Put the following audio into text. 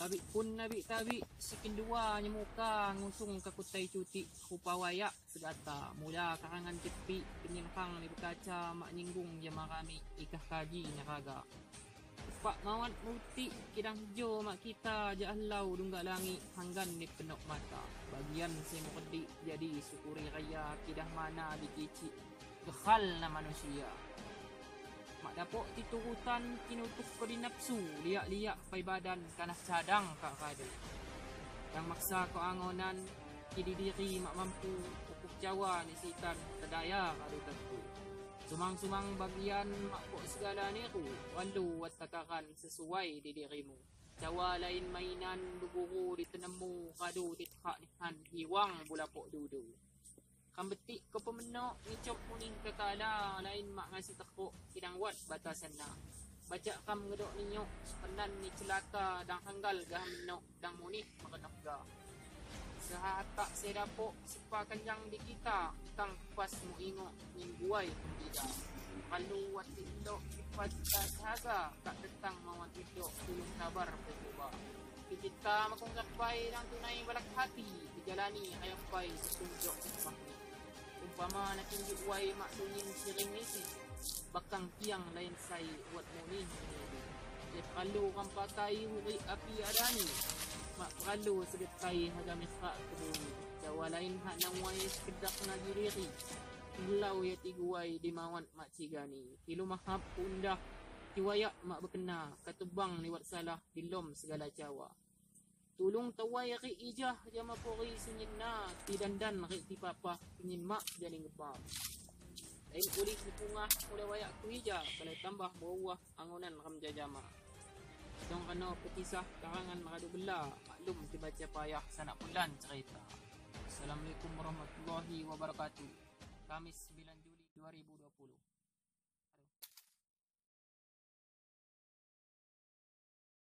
Abik pun nabi tabi sikin dua nyemuka ngusung ke kutai cuti kupawaya segata mula karangan cepi penyimpang ni berkaca mak nyinggung jama kami ikah kaji nyaraga pak mawat muti kidang jo mak kita jahlau dunggak langit hanggan di penok mata bagian semu kedi jadi syukuri raya kidah mana dikici kehal na manusia mak dapok titurutan kinutuk ko di nafsu liak-liak pai badan kanah cadang kak kado yang maksa ko angonan kidi diri mak mampu ukuk jawa ni sitan kedaya kado tentu sumang-sumang bagian mak po segala niku walu wat takakan sesuai di dirimu jawa lain mainan buguru di tenemu kado ditkak nihan hiwang bulapok dudu kambetik ko pemenok ngicop muning kekala lain mak ngasih tekuk kidang wat batasan na baca kam ngedok ninyok sepenan ni celaka dang hanggal gah menok dang munih makenok ga sehatak sedapok sepa kanjang di kita tang pas mu ingok mingguai tidak kalau wat indok sifat sahaga tak detang mawat indok tulung sabar berubah kita makong sakpai dang tunai balak hati dijalani ayam pai setunjuk mahni umpama na tinggi uway maksunin siring nisi bakang tiang lain say wat muni ya perlu kang pakai huri api adani mak perlu sedetai haga misra kebumi jawa lain hak nang way sekedak na diriri ulau ya tiguay di mawat mak cigani tilu mahap undah tiwayak mak berkena katubang ni wat salah dilom segala jawa tulung tawai ri ijah jama pori sunyin na tidandan ri tipapa sunyin mak jadi ngebab lain kulit sepungah mulai wayak ku ijah balai tambah bawah angonan ram jajama dong kena petisah karangan makadu bela maklum dibaca payah sanak bulan cerita. Assalamualaikum warahmatullahi wabarakatuh. Kamis 9 Juli 2020.